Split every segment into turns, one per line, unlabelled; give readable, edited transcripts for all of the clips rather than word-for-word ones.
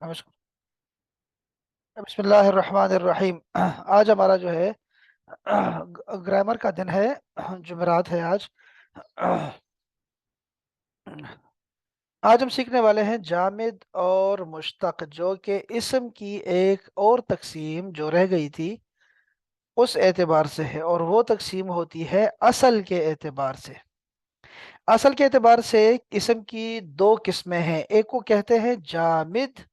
नमस्कार। बिस्मिल्लाह الرحمن الرحیم آج ہمارا جو ہے گرامر کا دن ہے، جمعرات ہے آج۔ آج ہم سیکھنے والے ہیں جامد اور مشتق، جو کہ اسم کی ایک اور تقسیم جو رہ گئی تھی اس اعتبار سے ہے، اور وہ تقسیم ہوتی ہے اصل کے اعتبار سے۔ اصل کے اعتبار سے اسم کی دو قسمیں ہیں، ایک کو کہتے ہیں جامد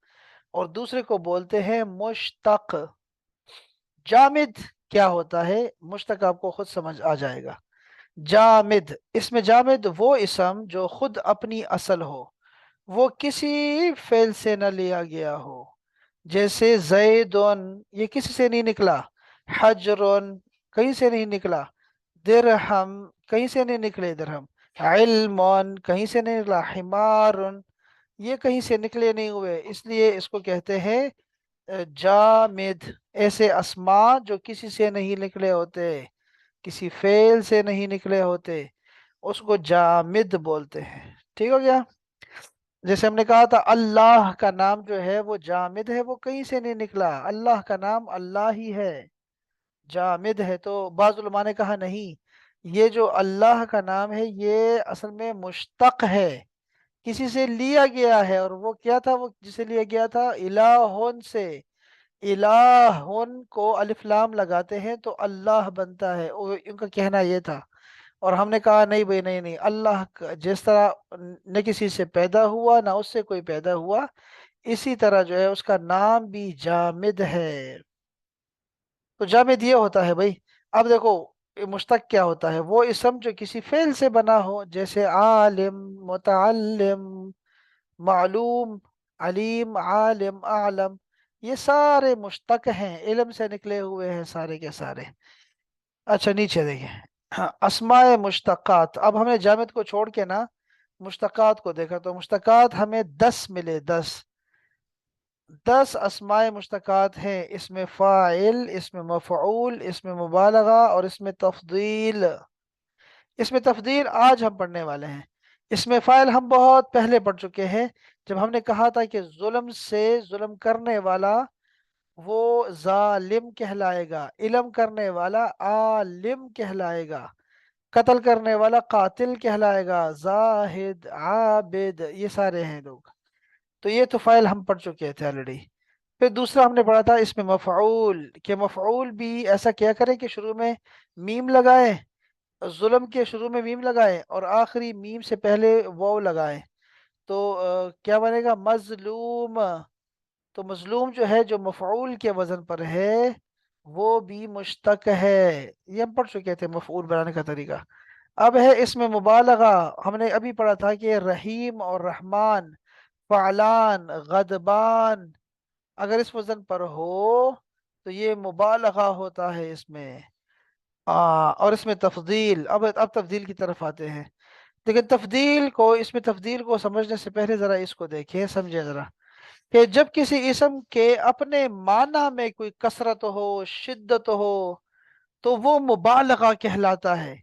اور دوسرے کو بولتے ہیں مشتق۔ جامد کیا ہوتا ہے، مشتق آپ کو خود سمجھ آ جائے گا۔ جامد، اس میں جامد وہ اسم جو خود اپنی اصل ہو، وہ کسی فعل سے نہ لیا گیا ہو، جیسے زیدن، یہ کسی سے نہیں نکلا، حجرن کہیں سے نہیں نکلا، درہم کہیں سے نہیں نکلے درہم، علمن کہیں سے نہیں نکلا، حمارن یہ کہیں سے نکلے نہیں ہوئے، اس لیے اس کو کہتے ہیں جامد۔ ایسے اسما جو کسی سے نہیں نکلے ہوتے، کسی فعل سے نہیں نکلے ہوتے، اس کو جامد بولتے ہیں۔ ٹھیک ہو گیا؟ جیسے ہم نے کہا تھا اللہ کا نام جو ہے وہ جامد ہے، وہ کہیں سے نہیں نکلا، اللہ کا نام اللہ ہی ہے، جامد ہے۔ تو بعض علماء نے کہا نہیں، یہ جو اللہ کا نام ہے یہ اصل میں مشتق ہے، کسی سے لیا گیا ہے، اور وہ کیا تھا، وہ جسے لیا گیا تھا الہون سے۔ الہون کو الف لام لگاتے ہیں تو اللہ بنتا ہے، ان کا کہنا یہ تھا۔ اور ہم نے کہا نہیں بھائی، نہیں نہیں، اللہ جس طرح نہ کسی سے پیدا ہوا نہ اس سے کوئی پیدا ہوا، اسی طرح جو ہے اس کا نام بھی جامد ہے۔ تو جامد یہ ہوتا ہے بھائی۔ اب دیکھو، مشتق کیا ہوتا ہے، وہ اسم جو کسی فعل سے بنا ہو، جیسے عالم، متعلم، معلوم، علیم، عالم، اعلم، یہ سارے مشتق ہیں، علم سے نکلے ہوئے ہیں سارے کے سارے۔ اچھا نیچے دیکھیں، اسماء مشتقات۔ اب ہم نے جامد کو چھوڑ کے نا مشتقات کو دیکھا، تو مشتقات ہمیں 10 ملے، 10 10 اسماء مشتقات ہیں، اس میں فاعل، اس میں مفعول، اس میں مبالغہ، اور اس میں تفضیل۔ اس میں تفضیل آج ہم پڑھنے والے ہیں، اس میں فاعل ہم بہت پہلے پڑھ چکے ہیں، جب ہم نے کہا تھا کہ ظلم سے ظلم کرنے والا وہ ظالم کہلائے گا، علم کرنے والا عالم کہلائے گا، قتل کرنے والا قاتل کہلائے گا، زاہد، عابد، یہ سارے ہیں لوگ۔ تو یہ تو فاعل ہم پڑھ چکے تھے آلریڈی۔ پھر دوسرا ہم نے پڑھا تھا اس میں مفعول، کہ مفعول بھی ایسا کیا کریں کہ شروع میں میم لگائیں، ظلم کے شروع میں میم لگائیں اور آخری میم سے پہلے واو لگائیں، تو کیا بنے گا، مظلوم۔ تو مظلوم جو ہے، جو مفعول کے وزن پر ہے، وہ بھی مشتق ہے۔ یہ ہم پڑھ چکے تھے مفعول بنانے کا طریقہ۔ اب ہے اس میں مبالغہ، ہم نے ابھی پڑھا تھا کہ رحیم اور رحمان، فعلان، غضبان، اگر اس وزن پر ہو تو یہ مبالغہ ہوتا ہے اس میں۔ اور اس میں تفضیل، اب تفضیل کی طرف آتے ہیں، لیکن تفضیل کو، اس میں تفضیل کو سمجھنے سے پہلے ذرا اس کو دیکھیں، سمجھیں ذرا، کہ جب کسی اسم کے اپنے معنی میں کوئی کثرت ہو، شدت ہو، تو وہ مبالغہ کہلاتا ہے۔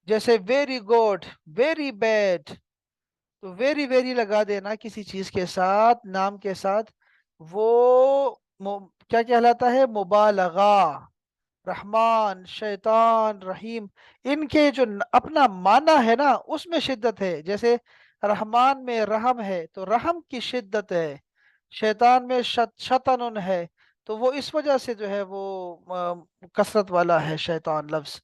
جیسے ویری گڈ، ویری بیڈ، تو ویری ویری لگا دینا کسی چیز کے ساتھ، نام کے ساتھ، وہ کیا کہلاتا ہے، مبالغہ۔ رحمان، شیطان، رحیم، ان کے جو اپنا معنی ہے نا اس میں شدت ہے، جیسے رحمان میں رحم ہے تو رحم کی شدت ہے، شیطان میں شطن ہے، تو وہ اس وجہ سے جو ہے وہ کثرت والا ہے شیطان لفظ۔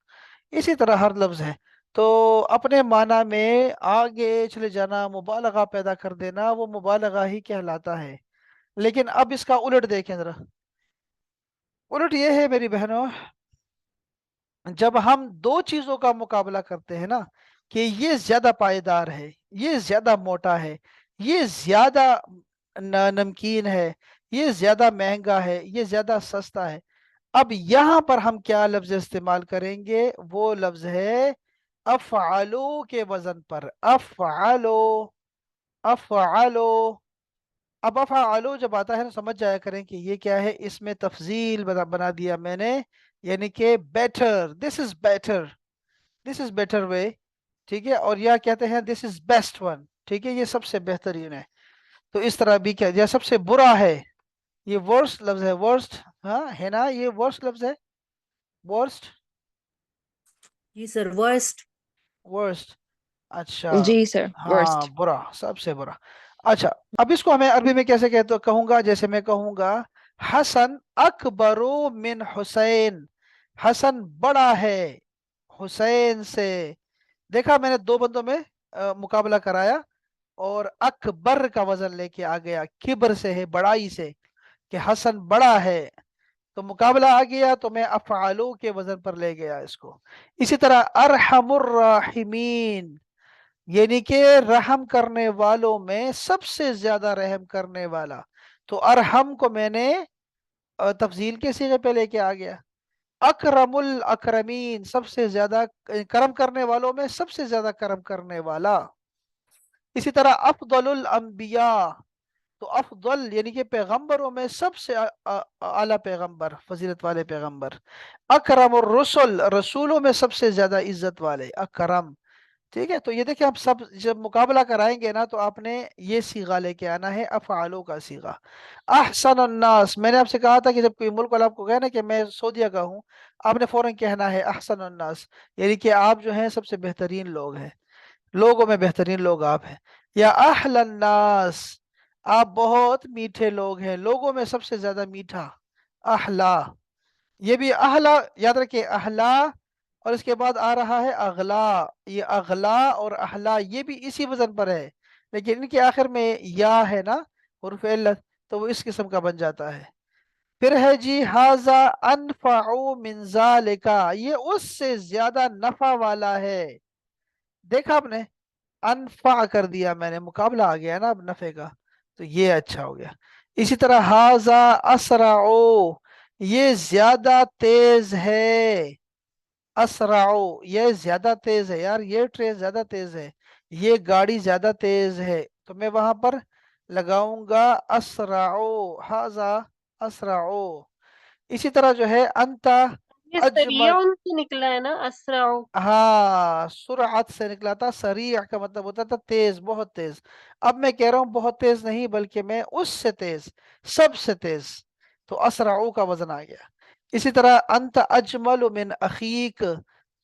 اسی طرح ہر لفظ ہے، تو اپنے معنی میں آگے چلے جانا، مبالغہ پیدا کر دینا، وہ مبالغہ ہی کہلاتا ہے۔ لیکن اب اس کا الٹ دیکھیں ذرا، الٹ یہ ہے میری بہنوں، جب ہم دو چیزوں کا مقابلہ کرتے ہیں نا، کہ یہ زیادہ پائیدار ہے، یہ زیادہ موٹا ہے، یہ زیادہ نمکین ہے، یہ زیادہ مہنگا ہے، یہ زیادہ سستا ہے، اب یہاں پر ہم کیا لفظ استعمال کریں گے، وہ لفظ ہے افعلو کے وزن پر، افعلو، افعلو۔ اب افعلو جب آتا ہے نا، سمجھ جایا کریں کہ یہ کیا ہے، اس میں تفضیل بنا دیا میں نے، یعنی کہ better, this is better, this is better way, ٹھیک ہے، اور یا کہتے ہیں دس از بیسٹ ون، ٹھیک ہے، یہ سب سے بہترین ہے۔ تو اس طرح بھی کیا جائے، سب سے برا ہے، یہ ورسٹ لفظ ہے، ورسٹ، ہاں ہے نا، یہ ورسٹ لفظ ہے، ورسٹ،
جی سر، ورسٹ.
ورسٹ، اچھا،
جی سر،
ہاں
ورسٹ.
برا، سب سے برا، اچھا۔ اب اس کو ہمیں عربی میں کیسے کہتے کہوں گا، جیسے میں کہوں گا حسن اکبرو من حسین، حسن بڑا ہے حسین سے۔ دیکھا میں نے دو بندوں میں مقابلہ کرایا، اور اکبر کا وزن لے کے آ گیا، کبر سے ہے، بڑائی سے، کہ حسن بڑا ہے، تو مقابلہ آ گیا، تو میں افعالو کے وزن پر لے گیا اس کو۔ اسی طرح ارحم الراحمین، یعنی کہ رحم کرنے والوں میں سب سے زیادہ رحم کرنے والا، تو ارحم کو میں نے تفضیل کے صیغے پہ لے کے آ گیا۔ اکرم الاکرمین، سب سے زیادہ کرم کرنے والوں میں سب سے زیادہ کرم کرنے والا۔ اسی طرح افضل الانبیاء، تو افضل یعنی کہ پیغمبروں میں سب سے اعلیٰ پیغمبر، فضیلت والے پیغمبر۔ اکرم الرسل، رسولوں میں سب سے زیادہ عزت والے، اکرم، ٹھیک ہے۔ تو یہ دیکھیں آپ سب جب مقابلہ کرائیں گے نا، تو آپ نے یہ صیغہ لے کے آنا ہے، افعالوں کا صیغہ۔ احسن الناس، میں نے آپ سے کہا تھا کہ جب کوئی ملک والا آپ کو کہے نا کہ میں سعودیہ کا ہوں، آپ نے فوراً کہنا ہے احسن الناس، یعنی کہ آپ جو ہیں سب سے بہترین لوگ ہیں، لوگوں میں بہترین لوگ آپ ہیں۔ یا احل الناس، آپ بہت میٹھے لوگ ہیں، لوگوں میں سب سے زیادہ میٹھا، احلا، یہ بھی احلا، یاد رکھیں احلا، اور اس کے بعد آ رہا ہے اغلا، یہ اغلا اور احلا یہ بھی اسی وزن پر ہے، لیکن ان کے آخر میں یا ہے نا، حرف علت، تو وہ اس قسم کا بن جاتا ہے۔ پھر ہے جی ہاذا انفع من ذالکا، یہ اس سے زیادہ نفع والا ہے، دیکھا آپ نے، انفع کر دیا میں نے، مقابلہ آ گیا نا اب نفع کا، تو یہ اچھا ہو گیا۔ اسی طرح ہاذا اسرع، یہ زیادہ تیز ہے، اسرع، یہ زیادہ تیز ہے، یار یہ ٹرین زیادہ تیز ہے، یہ گاڑی زیادہ تیز ہے، تو میں وہاں پر لگاؤں گا اسرع، ہاذا اسرع۔ اسی طرح جو ہے انت
یہ سریع
اجمل،
سے نکلا ہے نا، اسرع.
ہاں سرعت سے نکلا تھا، سریع کا مطلب ہوتا تھا تیز، بہت تیز، اب میں کہہ رہا ہوں بہت تیز نہیں، بلکہ میں اس سے تیز، سب سے تیز، تو اسرعو کا وزن آ گیا۔ اسی طرح انت اجمل من اخیک،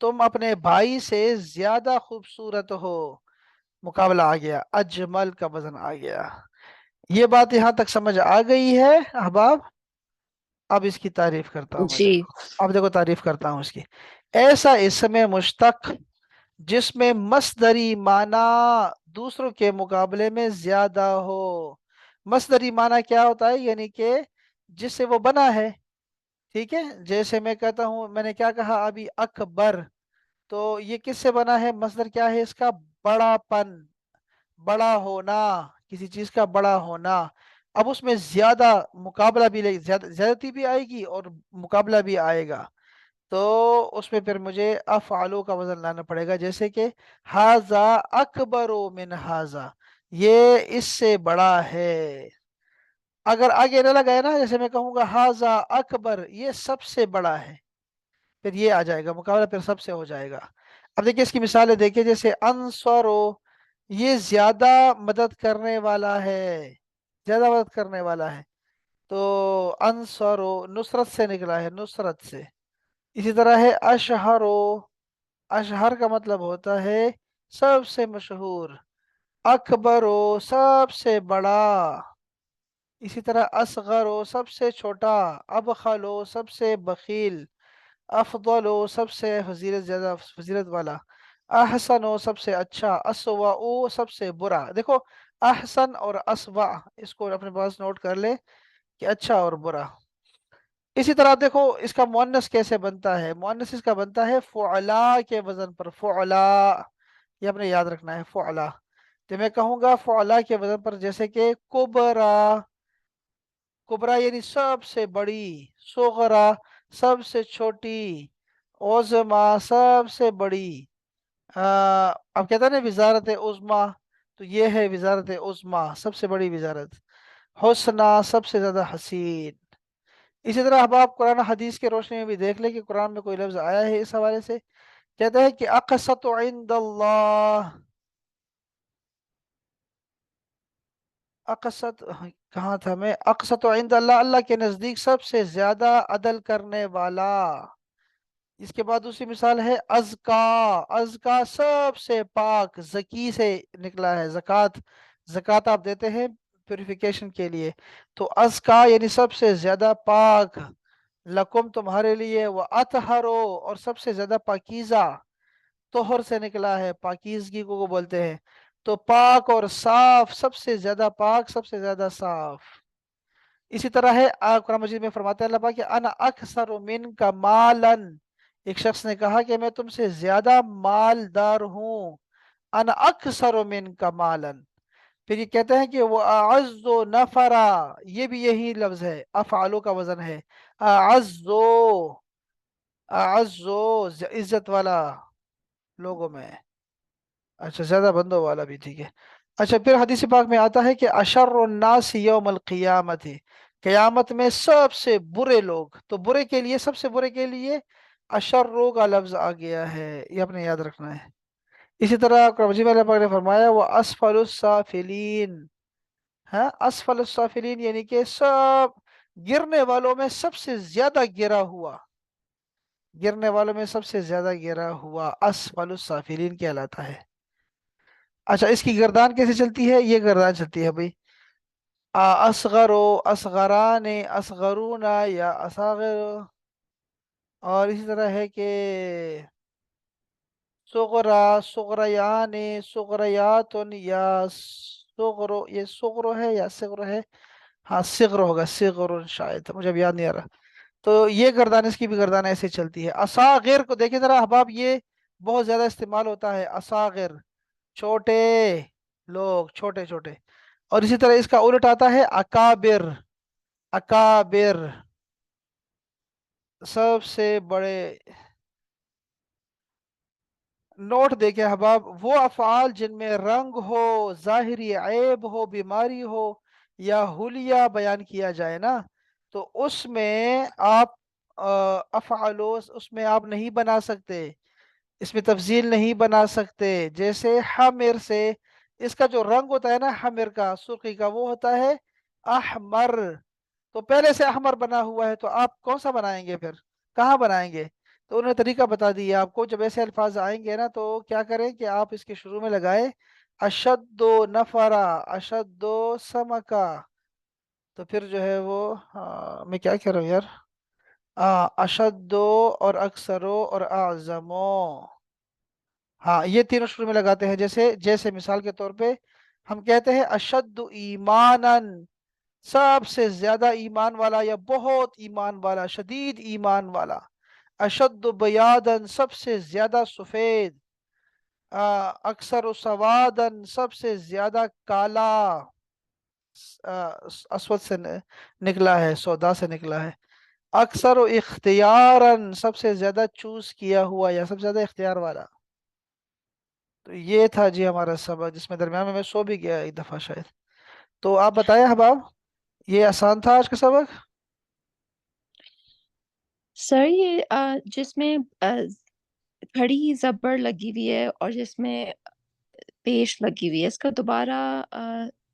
تم اپنے بھائی سے زیادہ خوبصورت ہو، مقابلہ آ گیا، اجمل کا وزن آ گیا۔ یہ بات یہاں تک سمجھ آ گئی ہے احباب؟ اب اس کی تعریف کرتا ہوں میں،
جی.
دیکھو، اب دیکھو تعریف کرتا ہوں اس کی۔ ایسا اسم مشتق جس میں مصدری معنی دوسروں کے مقابلے میں زیادہ ہو۔ مصدری معنی کیا ہوتا ہے، یعنی کہ جس سے وہ بنا ہے، ٹھیک ہے، جیسے میں کہتا ہوں، میں نے کیا کہا ابھی، اکبر، تو یہ کس سے بنا ہے، مصدر کیا ہے اس کا، بڑا پن، بڑا ہونا، کسی چیز کا بڑا ہونا۔ اب اس میں زیادہ مقابلہ بھی زیادتی بھی آئے گی اور مقابلہ بھی آئے گا، تو اس میں پھر مجھے افعالو کا وزن لانا پڑے گا، جیسے کہ ہاذا اکبر من ہاذا، یہ اس سے بڑا ہے۔ اگر آگے نہ لگائے نا، جیسے میں کہوں گا ہاذا اکبر، یہ سب سے بڑا ہے، پھر یہ آ جائے گا مقابلہ، پھر سب سے ہو جائے گا۔ اب دیکھیں اس کی مثالیں دیکھیں، جیسے انصرو، یہ زیادہ مدد کرنے والا ہے، زیادہ مدد کرنے والا ہے، تو انصرو نصرت سے نکلا ہے، نصرت سے۔ اسی طرح ہے اشہرو، اشہر کا مطلب ہوتا ہے سب سے مشہور، اکبرو سب سے بڑا، اسی طرح اصغرو سب سے چھوٹا، ابخلو سب سے بخیل، افضلو سب سے فضیلت، زیادہ فضیلت والا، احسنو سب سے اچھا، اسوأ سب سے برا۔ دیکھو احسن اور اسوأ، اس کو اپنے پاس نوٹ کر لے کہ اچھا اور برا۔ اسی طرح دیکھو اس کا مؤنث کیسے بنتا ہے، مؤنث اس کا بنتا ہے فعلا کے وزن پر، فعلا، یہ آپ نے یاد رکھنا ہے، فعلا، تو میں کہوں گا فعلا کے وزن پر، جیسے کہ کبرا، کبرا یعنی سب سے بڑی، صغرا سب سے چھوٹی، عظما سب سے بڑی، اب کہتا ہے نا وزارت عظما، تو یہ ہے وزارت عظما، سب سے بڑی وزارت، حسنا سب سے زیادہ حسین۔ اسی طرح اب آپ قرآن حدیث کے روشنی میں بھی دیکھ لیں کہ قرآن میں کوئی لفظ آیا ہے اس حوالے سے، کہتا ہے کہ اقسط عند اللہ، अक़सत, कहाँ था मैं, अक़सत इंद अल्लाह, अल्लाह के नजदीक सबसे ज्यादा अदल करने वाला। इसके बाद दूसरी मिसाल है अज़का, अज़का सबसे पाक, जकी से निकला है, जक़ात, जक़ात आप देते हैं प्यूरिफिकेशन के लिए, तो अज़का यानी सबसे ज्यादा पाक, लकुम तुम्हारे लिए, व अतहरो और सबसे ज्यादा पाकीज़ा, तोहर से निकला है, पाकीज़गी को बोलते हैं, तो पाक और साफ, सबसे ज्यादा पाक सबसे ज्यादा साफ। इसी तरह है कुरान मजीद में फरमाते हैं अल्लाह पाक कि अना अक्सर मिन का मालन, एक शख्स ने कहा कि मैं तुमसे ज्यादा मालदार हूँ, अना अक्सर मिन का मालन। फिर ये कहते हैं कि वो अज़्ज़ो नफरा, ये भी यही लफ्ज है, अफ़आलो का वजन है, अज़्ज़ो, अज़्ज़ो इज्जत वाला लोगों में, अच्छा ज्यादा बंदों वाला भी, ठीक है। अच्छा फिर हदीस पाक में आता है कि अशर्रुन्नास यौमल क़ियामत, क़यामत में सबसे बुरे लोग, तो बुरे के लिए, सबसे बुरे के लिए अशर्रो का लफ्ज आ गया है, ये आपने याद रखना है। इसी तरह कुरान मजीद में अल्लाह पाक ने फरमाया वो असफलुस साफिलीन, हाँ असफलुस साफिलीन यानी कि सब गिरने वालों में सबसे ज्यादा गिरा हुआ, गिरने वालों में सबसे ज्यादा गिरा हुआ असफलुस साफिलीन कहलाता है। अच्छा इसकी गर्दान कैसे चलती है, ये गर्दान चलती है भाई, असगरो, असगरान, असगरूना या असागर, और इसी तरह है कि सुगरा, सुगरयान, सुगरयातुन या सुगरो, ये सुगरो है या सिगरो है, हाँ सिगर होगा, सिगर शायद, मुझे अब याद नहीं आ रहा। तो ये गर्दान, इसकी भी गर्दान ऐसे चलती है। असागिर को देखे जरा अहबाब, ये बहुत ज्यादा इस्तेमाल होता है, असागिर छोटे लोग, छोटे छोटे। और इसी तरह इसका उलट आता है अकाबिर, अकाबिर सबसे बड़े। नोट देखे अहबाब, वो अफ़आल जिनमें रंग हो, जाहिरी ऐब हो, बीमारी हो, या हुलिया बयान किया जाए ना, तो उसमें आप अफ़आलो, उसमें आप नहीं बना सकते, इसमें तफजील नहीं बना सकते। जैसे हमिर से, इसका जो रंग होता है ना हमिर का, सुर्खी का, वो होता है अहमर, तो पहले से अहमर बना हुआ है, तो आप कौन सा बनाएंगे फिर, कहाँ बनाएंगे। तो उन्होंने तरीका बता दिया आपको, जब ऐसे अल्फाज आएंगे ना तो क्या करें कि आप इसके शुरू में लगाए अशद्दो नफरा, अशद्दो समका, तो फिर जो है वो, मैं क्या कह रहा हूँ यार, अशद्दो और अक्सरो और आजमो, हाँ ये तीनों शुरू में लगाते हैं। जैसे जैसे मिसाल के तौर पे हम कहते हैं अशद्दु ईमानन, सबसे ज्यादा ईमान वाला या बहुत ईमान वाला, शदीद ईमान वाला। अशद्दु बयादन, सबसे ज्यादा सफेद। अक्सर सवादन, सबसे ज्यादा काला, असवद से निकला है, सौदा से निकला है। अक्सर इख्तियारन, सबसे ज्यादा चूज किया हुआ या सबसे ज्यादा इख्तियार वाला। तो ये था जी हमारा सबक, जिसमें दरम्यान में मैं सो भी गया एक दफा शायद। तो आप बताएं हबाब, ये आसान था आज का सबक।
सर ये जिसमें खड़ी जबर लगी हुई है और जिसमें पेश लगी हुई है, इसका दोबारा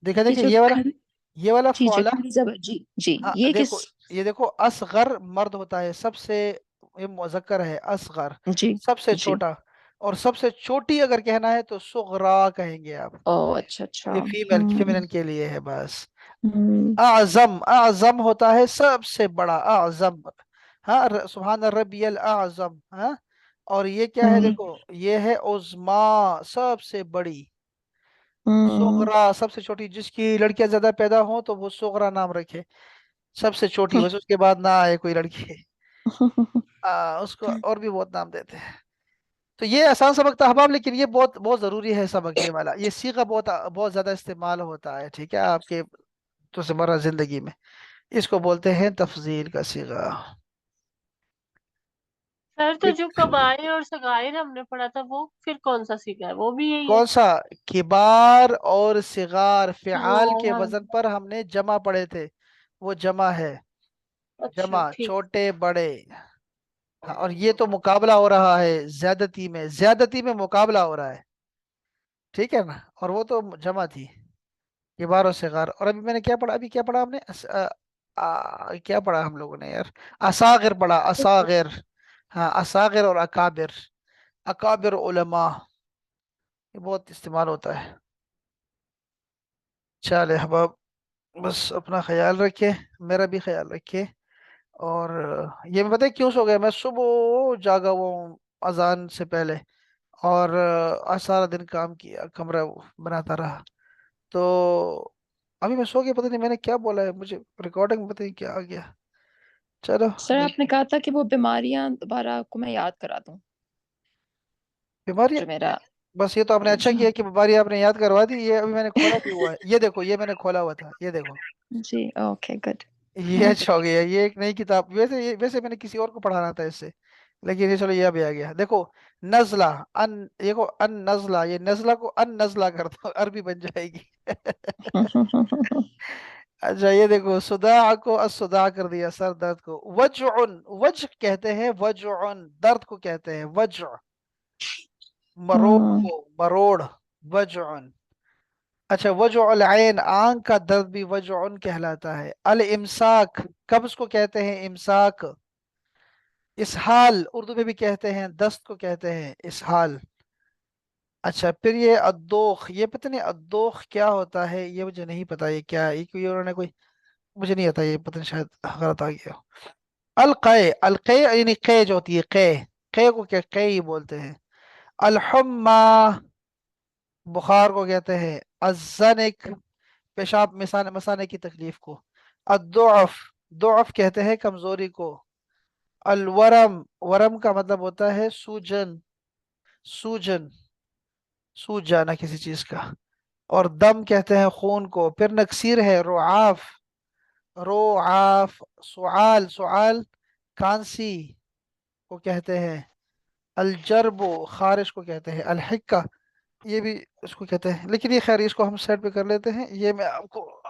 देखा
ये
देखिए
जो खड़ी,
ये वाला
जी जी
फौला,
खड़ी जबर, जी जी,
हाँ
ये किस,
देखो, ये देखो असगर मर्द होता है सबसे, ये मुज़क्कर है असगर,
जी
सबसे
जी,
छोटा। और सबसे छोटी अगर कहना है तो सुगरा कहेंगे आप,
ओ अच्छा अच्छा,
ये फीमेल, फीमेलन के लिए है बस।
हम्म
आजम, आजम होता है सबसे बड़ा, आजम, हाँ सुभान रब्बियल आजम, हाँ। और ये क्या है
हम्म
देखो, ये है उज़्मा, सबसे बड़ी।
हम्म
सुगरा सबसे छोटी, जिसकी लड़कियां ज्यादा पैदा हो तो वो सुगरा नाम रखे, सबसे छोटी, बस उसके बाद ना आए कोई लड़की, उसको और भी बहुत नाम देते हैं। तो ये आसान सबक था अहबाब, लेकिन ये बहुत बहुत जरूरी है सबक, ये वाला, ये सीखा बहुत बहुत ज्यादा इस्तेमाल होता है, ठीक है, आपके रोजमर्रा जिंदगी में। इसको बोलते हैं तफजील का सीगा।
सर तो
एक
जो कबाए और सगाए हमने पढ़ा था वो फिर कौन सा सीखा है, वो भी यही है।
कौन सा, किबार और सिगार, फिआल के
हाँ,
वजन पर हमने जमा पढ़े थे, वो जमा है,
अच्छा
जमा
ठीक।
छोटे बड़े। हाँ, और ये तो मुकाबला हो रहा है ज्यादती में, ज्यादती में मुकाबला हो रहा है, ठीक है ना, और वो तो जमा थी। किबार और सिगार। और अभी मैंने क्या पढ़ा, अभी क्या पढ़ा हमने क्या पढ़ा हम लोगों ने यार, असागिर पढ़ा, असागिर। हाँ असागिर और अकाबिर, अकाबिर उलमा, ये बहुत इस्तेमाल होता है। चले हबाब, बस अपना ख्याल रखे, मेरा भी ख्याल रखे। और ये मैं पता है क्यों सो गया, मैं सुबह जागा हुआ हूँ अजान से पहले। और आज सारा दिन काम किया, कमरा बनाता रहा। तो अभी मैं सो गया, पता नहीं मैंने क्या बोला है, मुझे रिकॉर्डिंग में पता नहीं क्या आ गया। चलो
सर आपने
देखते।
कहा था कि वो बीमारियां दोबारा आपको मैं याद करा दूं,
बीमारी,
जो मेरा।
बस ये तो आपने अच्छा
जो
किया कि बीमारी आपने याद करवा दी। ये अभी मैंने खोला भी हुआ है, ये देखो, ये मैंने खोला हुआ था, ये देखो।
जी ओके गुड।
ये अच्छा हो गया, ये एक नई किताब, वैसे मैंने किसी और को पढ़ाना था इससे, लेकिन ये चलो ये अभी आ गया, देखो। नजला, अन, ये को अन नजला, ये नजला को अन नजला कर दो, अरबी बन जाएगी। अच्छा ये देखो, सुदा को असुदा कर दिया, सर दर्द को। वजउन, वज कहते हैं, वजउन दर्द को कहते हैं वज। मरोड़
हम्म,
को मरोड़, वजउन। अच्छा वजउल ऐन, आंख का दर्द भी वजउन कहलाता है। अल इमसाक, कब्ज को कहते हैं इमसाक। इसहाल, उर्दू में भी कहते हैं, दस्त को कहते हैं इसहाल। अच्छा फिर ये अद्दोख, ये पता नहीं अद्दोख क्या होता है, ये मुझे नहीं पता ये क्या है, ये कोई उन्होंने कोई, मुझे नहीं आता ये, पता नहीं शायद गलत आ गया। अलकै, अलकै यानी कै जो होती है, कै, कै को क्या कै ही बोलते हैं। अलहुम्मा, बुखार को कहते हैं। अज़निक, पेशाब मिसाने मसाने की तकलीफ को। अद्दुअफ, दुअफ कहते हैं कमजोरी को। अलवरम, वरम का मतलब होता है सूजन, सूजन, सूज जाना किसी चीज का। और दम कहते हैं खून को। फिर नक्सीर है रुआफ, रोआफ। सुआल, सुआल कांसी को कहते हैं। अलजरबो, खारिश को कहते हैं। अलहिक्का, ये भी इसको कहते हैं। लेकिन ये खैर इसको हम साइड पे कर लेते हैं, ये मैं आपको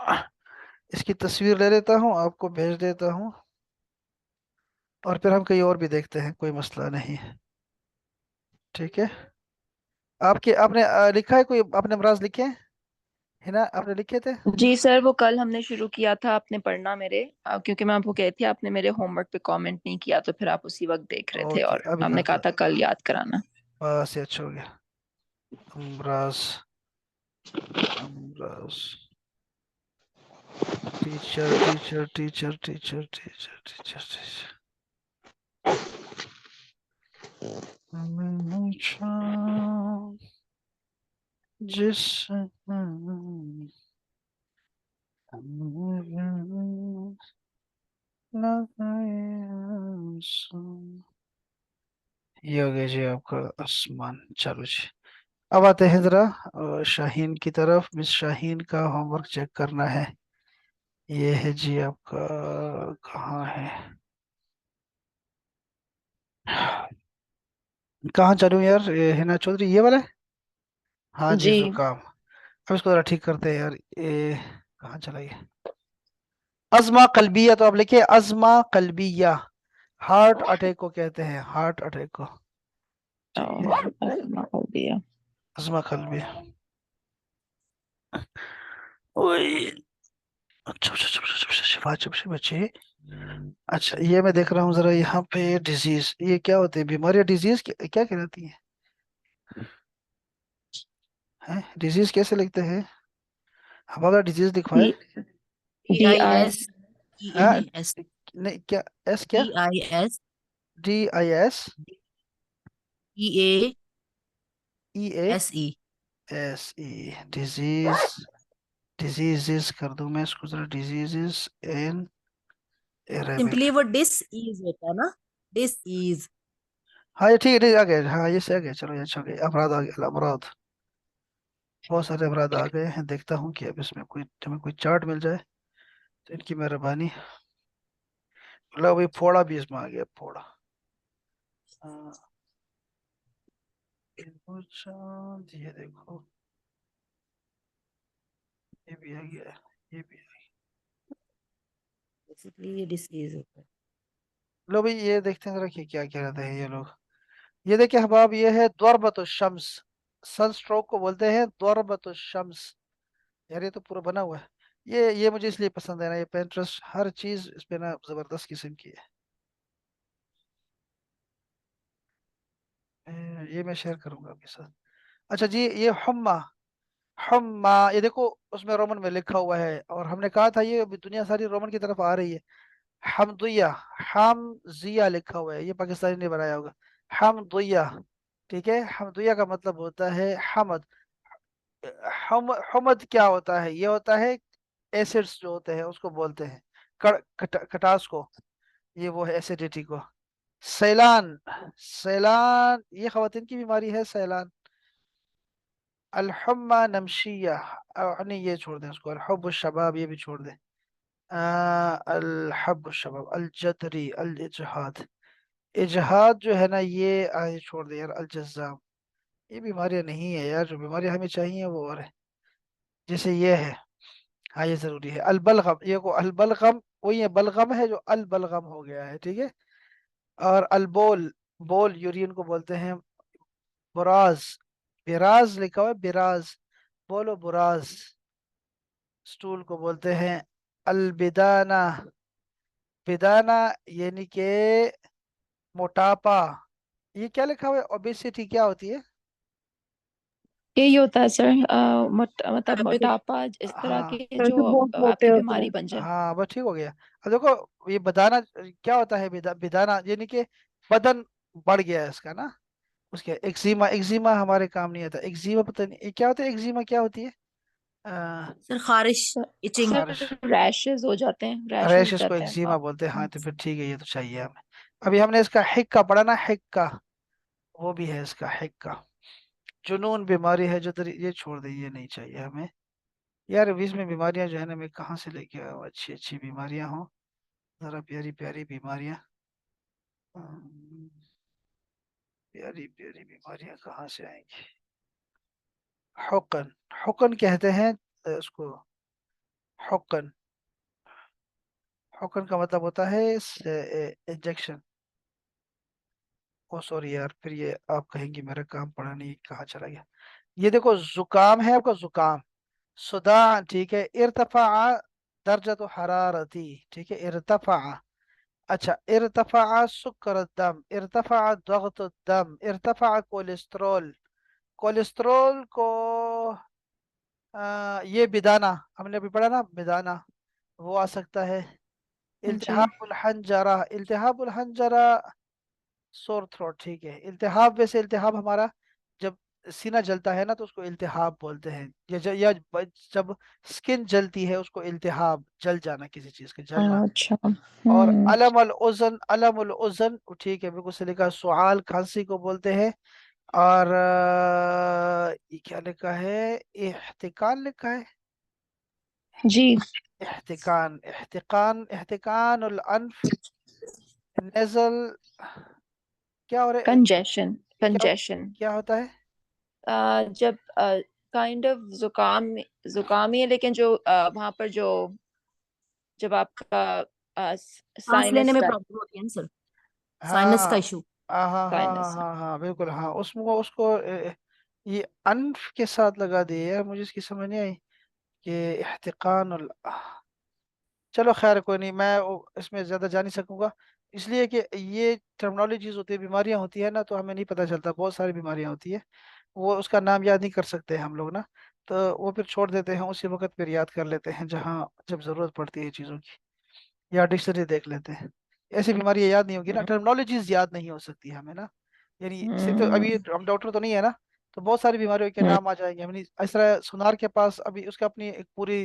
इसकी तस्वीर ले लेता हूँ, आपको भेज देता हूँ। और फिर हम कहीं और भी देखते हैं, कोई मसला नहीं है। ठीक है। आपके आपने लिखा है कोई, आपने अमराज लिखे हैं, है ना, आपने लिखे थे।
जी सर वो कल हमने शुरू किया था, आपने पढ़ना मेरे क्योंकि मैं आपको कही थी आपने मेरे होमवर्क पे कमेंट नहीं किया, तो फिर आप उसी वक्त देख रहे थे
ओके
और
अभी
हमने
करता
कहा
हूँ,
था कल याद कराना।
बस ये अच्छा हो गया। अमराज, अमराज, teacher teacher teacher teacher teacher teacher teacher. जिस ये हो गया जी आपका आसमान। चलो जी, अब आते हैं जरा शाहीन की तरफ। मिस शाहीन का होमवर्क चेक करना है। ये है जी आपका, कहाँ है, कहाँ चलूं यार, ये हिना चौधरी ये वाला है। हाँ जी
जी
जुकाम। अब इसको जरा ठीक करते हैं यार, ये कहाँ चला ये। अजमा कल्बिया, तो आप लिखिए अजमा कल्बिया। हार्ट अटैक को कहते हैं, हार्ट अटैक को। ठीक है,
हो गया।
अजमा कल्बिया। ओए, अच्छा अच्छा अच्छा अच्छा अच्छा, शिफा चुप से बच्चे। अच्छा ये मैं देख रहा हूँ जरा यहाँ पे, डिजीज ये क्या होते हैं, बीमारियां डिजीज क्या, क्या कहलाती है, हैं डिजीज कैसे लिखते हैं, हमारा डिजीज लिखवाए।
डी आई
DIS
हाँ,
ES
नहीं क्या, एस क्या,
DIS
D I S
EASE
E A S E, disease, diseases कर दूं मैं इसको जरा, डिजीजेस इन अरेबिक।
सिंपली वो डिस इज होता है ना, डिस इज।
हाँ ये ठीक है, ठीक, आ गए, हाँ ये से आ गए, चलो ये अच्छा हो गया, अपराध आ गया, अपराध। बहुत सारे अपराध आ गए हैं, देखता हूँ कि अब इसमें कोई, हमें कोई चार्ट मिल जाए तो इनकी मेहरबानी। लो भाई, फोड़ा भी इसमें आ गया, फोड़ा। हाँ, इनको चाँद, ये देखो, ये भी आ गया, ये भी आ गया।
बेसिकली ये डिसीज होता है।
लो भाई ये देखते हैं जरा कि क्या कह रहे हैं ये लोग। ये देखिए हबाब, ये है द्वरबत शम्स, सन स्ट्रोक को बोलते हैं द्वरबत शम्स। यार ये तो पूरा बना हुआ है। ये मुझे इसलिए पसंद है ना, ये पेंट्रस्ट हर चीज इस पे ना जबरदस्त किस्म की है। ये मैं शेयर करूंगा आपके साथ। अच्छा जी, ये हम्मा, हम्मा, ये देखो उसमें रोमन में लिखा हुआ है, और हमने कहा था ये अभी दुनिया सारी रोमन की तरफ आ रही है। हमदुया, हमजिया लिखा हुआ है, ये पाकिस्तानी ने बनाया होगा। हमदुया, ठीक है। हमदुया का मतलब होता है हमद। हमद क्या होता है? ये होता है एसिड्स जो होते हैं उसको बोलते हैं, खटास को, ये वो है एसिडिटी को। सैलान, सैलान ये खवातीन की बीमारी है सैलान। अलहुम्मा नमशिया, नहीं ये छोड़ दें उसको, अलहुब शबाब ये भी छोड़ दें। अलहब शबाब, अलजदरी, अल इजहाद, इजहाद जो है ना ये छोड़ दे यार। अलजजाम, ये बीमारियां नहीं है यार, जो बीमारियां हमें चाहिए वो और है। जैसे ये है, हाँ ये जरूरी है। अलबलगम, ये को अलबलगम वही है, बलगम है जो अलबलगम हो गया है, ठीक है। और अलबोल, बोल यूरिन को बोलते हैं। बुराज, बिराज लिखा हुआ है, बिराज, बोलो बुराज। स्टूल को बोलते हैं अलबिदाना, बिदाना यानी के मोटापा। ये क्या लिखा हुआ है? ओबेसिटी क्या होती है?
यही होता है सर, मतलब
डायबिटिक।
मोटापा इस तरह
हाँ
के
तो
जो
बहुत मोटे
आपकी
होते हैं।
बीमारी बन जाए।
हाँ बस ठीक हो गया। अब देखो ये बदाना क्या होता है? बिदाना यानी कि बदन बढ़ गया है इसका ना। उसके एक्जिमा, एक्जिमा हमारे काम नहीं आता। एक्जिमा पता नहीं ये क्या होता है, एक्जिमा क्या होती है? आ,
सर खारिश, इचिंग।
खारिश,
सर रैशेस हो जाते हैं, रैशेस हो
रैश इसको
जाते हैं
एक्जिमा
आप।
बोलते हैं। हाँ तो फिर ठीक है, ये तो चाहिए हमें। अभी हमने इसका हिक्का पढ़ा ना, हिक्का, वो भी है इसका हिक्का। जुनून बीमारी है जो ये छोड़ दे, ये नहीं चाहिए हमें। यार बीच में बीमारियां जो है ना, मैं कहाँ से लेके आऊँ अच्छी अच्छी बीमारियां हो, जरा प्यारी प्यारी बीमारियां। हम्म, प्यारी प्यारी बीमारियां कहाँ से आएंगी? हुकन, हुकन कहते हैं उसको, हुकन। हुकन का मतलब होता है इंजेक्शन। ओ सॉरी यार, फिर ये आप कहेंगे मेरा काम पड़ा नहीं, कहाँ चला गया। ये देखो जुकाम है आपका, जुकाम, सुदा, ठीक है। इर्तफा दर्जत हरारती, ठीक है, इर्तफा। अच्छा, इर्तफा सुकर दम, इर्तफा दगत दम, इर्तफा कोलेस्ट्रोल, कोलेस्ट्रोल को ये बिदाना, हमने अभी पढ़ा ना बिदाना, वो आ सकता है।
जी।
इल्तिहाबुल हंजरा, इल्तिहाबुल हंजरा सोर थ्रोट, ठीक है। इल्तिहाब, वैसे इल्तिहाब हमारा जब सीना जलता है ना तो उसको इल्तिहाब बोलते हैं। जब स्किन जलती है उसको इल्तिहाब, जल जाना, किसी चीज का जलना।
अच्छा।
और
हम्म।
अलम अल उजन, अलम अल उजन, ठीक है बिल्कुल से लिखा, सुआल खांसी को बोलते हैं। और ये क्या लिखा है? इहतिकाल लिखा है।
जी।
इहतिकान, इहतिकान, इहतिकान उल अनफ, नेजल, क्या हो रहा है?
कंजेशन,
ये क्या,
कंजेशन।
क्या होता है?
जब काइंड ऑफ जुकाम, जुकाम ही है, लेकिन जो वहां पर जो, जब आपका
सांस लेने
साइनस
में
का,
प्रॉब्लम होती है ना सर, साइनस का
हाँ
इशू।
हाँ हाँ हाँ हाँ
साइनस।
हाँ हाँ, बिल्कुल हाँ। उसको उसको ये अनफ के साथ लगा दिए यार, मुझे इसकी समझ नहीं आई कि इहतिकान चलो खैर कोई नहीं, मैं इसमें ज्यादा जा नहीं सकूंगा। इसलिए कि ये टर्मिनोलॉजीज होती है, बीमारियां होती है ना, तो हमें नहीं पता चलता, बहुत सारी बीमारियां होती है, वो उसका नाम याद नहीं कर सकते हम लोग ना। तो वो फिर छोड़ देते हैं, उसी वक्त फिर याद कर लेते हैं जहाँ जब जरूरत पड़ती है चीज़ों की, या डिक्शनरी देख लेते हैं। ऐसी बीमारियां याद नहीं होगी ना, टर्मिनोलॉजीज याद नहीं हो सकती हमें ना। यानी से तो
हम्म।
अभी हम डॉक्टर तो नहीं है ना, तो बहुत सारी बीमारियों के
हम्म।
नाम आ जाएंगे। यानी इस तरह सुनार के पास अभी उसका अपनी एक पूरी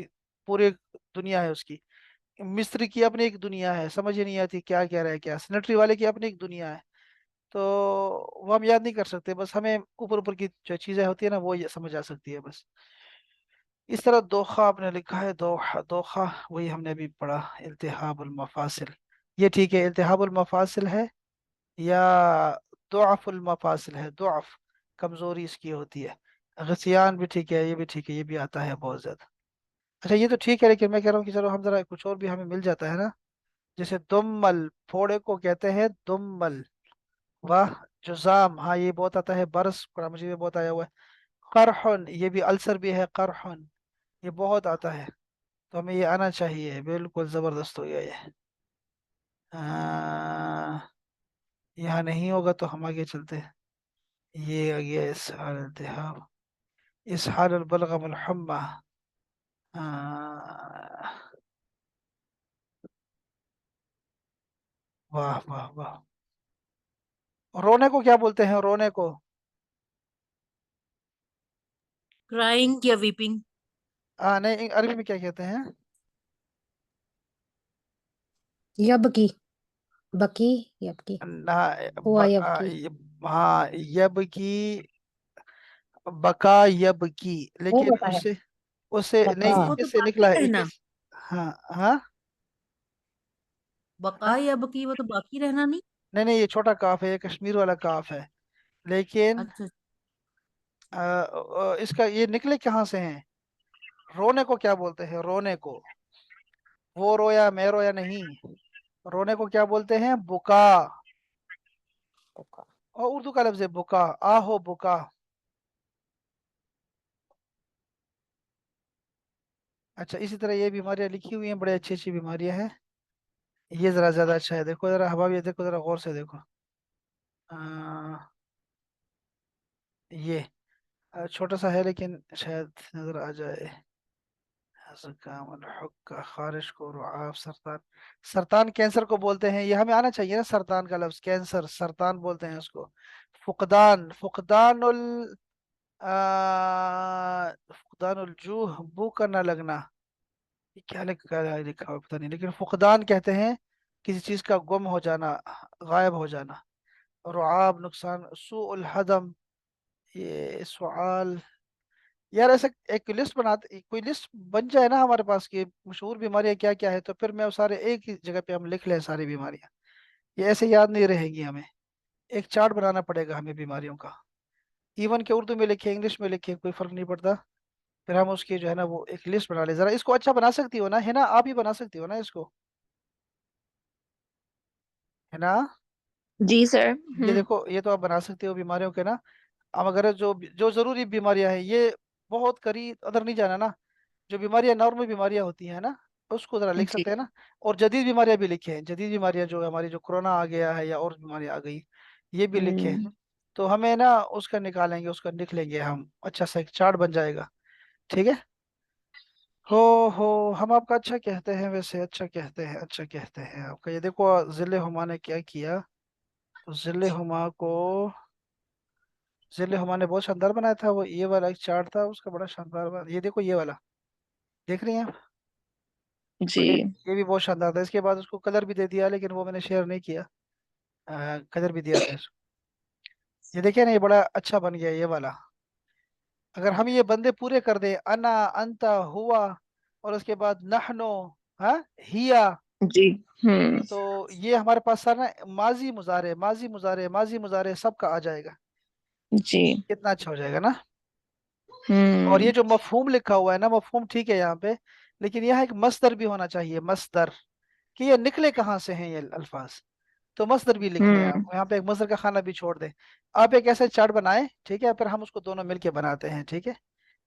पूरी दुनिया है उसकी। मिस्त्री की अपनी एक दुनिया है, समझ ही नहीं आती क्या कह रहा है, क्या सैनिटरी वाले की अपनी एक दुनिया है। तो वो हम याद नहीं कर सकते, बस हमें ऊपर ऊपर की जो चीजें होती है ना वो ये समझ आ सकती है बस। इस तरह दोखा आपने लिखा है, दोहा, दोखा वही हमने अभी पढ़ा, इल्तिहाबुल मफासिल। ये ठीक है, इल्तिहाबुल मफासिल है, या दुआफुल मफासिल है, दुआफ कमजोरी इसकी होती है। गसियान भी ठीक है, ये भी ठीक है, ये भी आता है बहुत ज्यादा। अच्छा ये तो ठीक है, लेकिन मैं कह रहा हूँ कि चलो हम जरा कुछ और भी हमें मिल जाता है ना। जैसे दुम्मल, फोड़े को कहते हैं दुम्मल। वाह, जुजाम, हाँ ये बहुत आता है, बरस कुरान मजीद में बहुत आया हुआ है। करहन, ये भी अल्सर भी है, करहन। ये बहुत आता है, तो हमें ये आना चाहिए, बिल्कुल जबरदस्त हो गया ये। आ, यहाँ नहीं होगा तो हम आगे चलते हैं। ये आ गया इसहाल इल्तिहाब, इसहाल बलगम हुम्मा। वाह वाह वाह। रोने को क्या बोलते हैं, रोने को?
crying या weeping.
नहीं, अरबी में क्या कहते हैं?
यबकी, बकी, यबकी,
ना,
हुआ यबकी।
हाँ, यब की, बका यब की,
वो
लेकिन
बताया
उससे, उससे नहीं,
बका।
इसको तो
इससे
बाकी
निकला है
रहना,
21। हाँ हाँ
बका
हाँ।
या बकी, वो तो बाकी रहना नहीं।
नहीं नहीं, ये छोटा काफ है, ये कश्मीर वाला काफ है, लेकिन
अच्छा,
इसका ये निकले कहाँ से हैं? रोने को क्या बोलते हैं, रोने को? वो रोया, मैं रोया नहीं। रोने को क्या बोलते हैं? बुका।
बका।
और उर्दू का लफ्ज है बुका, आहो बुका। अच्छा, इसी तरह ये बीमारियां लिखी हुई हैं, बड़े अच्छी अच्छी बीमारियां हैं। ये जरा ज्यादा अच्छा है, देखो जरा हवा भी, देखो जरा गौर से देखो। आ, ये छोटा सा है, लेकिन शायद नजर आ जाए। जुकाम, हुक्का, खारिश को, रुआब, सरतान। सरतान कैंसर को बोलते हैं, ये हमें आना चाहिए ना, सरतान का लफ्ज, कैंसर सरतान बोलते हैं उसको। फुकदान, फुकदानुल, फुकदानुल जूह, भूख का ना लगना। ये क्या लिखा हुआ है, पता नहीं, लेकिन फुकदान कहते हैं किसी चीज का गुम हो जाना, गायब हो जाना। रुआब, नुकसान, सूउल हदम, ये सवाल। यार ऐसा एक लिस्ट बनाते, कोई लिस्ट बन जाए ना हमारे पास कि मशहूर बीमारियां क्या क्या है, तो फिर मैं वो सारे एक ही जगह पे हम लिख लें सारी बीमारियां। ये ऐसे याद नहीं रहेगी हमें, एक चार्ट बनाना पड़ेगा हमें बीमारियों का। इवन के उर्दू में लिखे, इंग्लिश में लिखे, कोई फर्क नहीं पड़ता। फिर हम उसकी जो है ना वो एक लिस्ट बना ले, जरा इसको अच्छा बना सकती हो ना, है ना, आप ही बना सकती हो ना इसको, है ना?
जी सर।
ये देखो, ये तो आप बना सकते हो बीमारियों के ना। अब अगर जो जो जरूरी बीमारियां हैं, ये बहुत करीब अदर नहीं जाना ना। जो बीमारियां नॉर्मल बीमारियां होती हैं ना, उसको जरा लिख
जी।
सकते हैं ना। और जदीद बीमारियां भी लिखे हैं, जदीद बीमारियां जो हमारी, जो कोरोना आ गया है या और बीमारियां आ गई, ये भी लिखे हैं।
हम्म।
तो हमें ना उसका निकालेंगे, उसका लिख लेंगे हम, अच्छा सा एक चार्ट बन जाएगा। ठीक है। हो हो हम आपका अच्छा कहते हैं, वैसे अच्छा कहते हैं, अच्छा कहते हैं आपका। ये देखो जिले हुमा ने क्या किया, तो जिले हुमा को, जिले हुमा ने बहुत शानदार बनाया था, वो ये वाला एक चार्ट था उसका, बड़ा शानदार ये देखो ये वाला, देख रही हैं आप?
जी।
ये भी बहुत शानदार था, इसके बाद उसको कलर भी दे दिया, लेकिन वो मैंने शेयर नहीं किया। कलर भी दिया था इसको। ये देखिए ना, ये बड़ा अच्छा बन गया ये वाला। अगर हम ये बंदे पूरे कर दें, अना, अंता, हुआ, और उसके बाद नहनो, हाँ, हिया,
जी। हम्म।
तो ये हमारे पास सारा ना माजी मुजारे, माजी मुजारे, माजी मुजारे सबका आ जाएगा।
जी।
कितना अच्छा हो जाएगा ना। और
हम्म।
ये जो मफहूम लिखा हुआ है ना, मफहूम ठीक है यहाँ पे, लेकिन यहाँ एक मस्दर भी होना चाहिए, मस्दर, कि ये निकले कहाँ से हैं ये अल्फाज। तो मस्दर भी लिख लें आप,
हम्म।
यहाँ पे एक मस्दर का खाना भी छोड़ दें। आप एक ऐसा चार्ट बनाएं, ठीक है, फिर हम उसको दोनों मिलके बनाते हैं, ठीक है।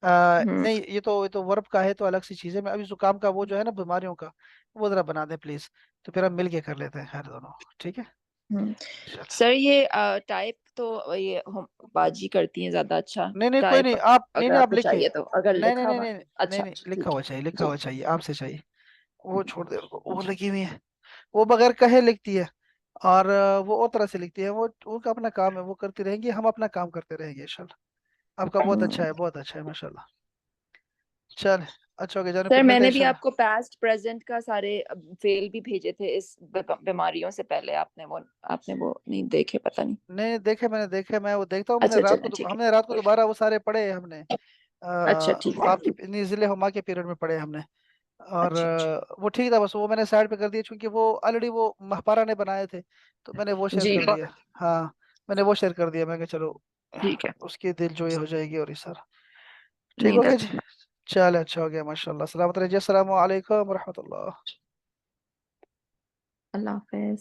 हम्म।
नहीं, ये तो वर्ब का है, तो अलग सी चीज़ है। मैं अभी जुकाम का वो जो है ना बीमारियों का, वो जरा बना दें प्लीज। तो फिर हम मिलके कर लेते हैं खैर दोनों, ठीक है।
हम्म।
चलो।
सर ये टाइप तो ये हम बाजी करती हैं ज्यादा। अच्छा
नहीं नहीं, कोई
टाइप
नहीं, आप नहीं
अगर
नहीं, आप
आपको
लिखे।
चाहिए तो, अगर
नहीं नहीं
लिखा
नहीं
हुआ।
नहीं नहीं
अच्छा
नहीं,
अच्छा
लिखा
ठीक
हुआ
है।
चाहिए, लिखा
जी।
हुआ चाहिए, आपसे चाहिए। वो छोड़ दे, वो लगी हुई है, वो बगैर कहे लिखती है। और वो और तरह से लिखती है, वो उनका अपना काम है, वो करती रहेंगी, हम अपना काम करते रहेंगे इंशाल्लाह। आपका बहुत अच्छा
हम्म।
है, बहुत अच्छा है माशाल्लाह। चल, अच्छा हो गया जानो,
सर
फिर मिलते हैं
मैंने भी
इंशाल्लाह।
आपको पास्ट प्रेजेंट का सारे फेल भी भेजे थे इस बीमारियों से पहले। आपने वो नहीं देखे, पता नहीं।
नहीं देखे, मैंने देखे, मैं वो देखता हूँ, मैंने
अच्छा
रात
चलें
को
ठीक है।
हमने रात को दोबारा वो सारे पढ़े हैं हमने।
अच्छा ठीक है।
आपकी नहीं, जिले हुमा के पीरियड में पढ़े हमने। और
अच्छा अच्छा।
वो ठीक था, बस वो मैंने साइड पे कर दिया, क्योंकि वो ऑलरेडी वो महपारा ने बनाए थे, तो मैंने वो शेयर
जी
कर दिया। हाँ, मैंने वो शेयर कर दिया, मैं कहा चलो
ठीक है।
उसकी दिल जो ये हो जाएगी, और ये सारा ठीक
नहीं
हो गया
दैट्स
जी। चल, अच्छा हो गया माशाल्लाह, सलामत रहिए, अस्सलाम वालेकुम रहमतुल्लाह।
अल्लाह हाफिज।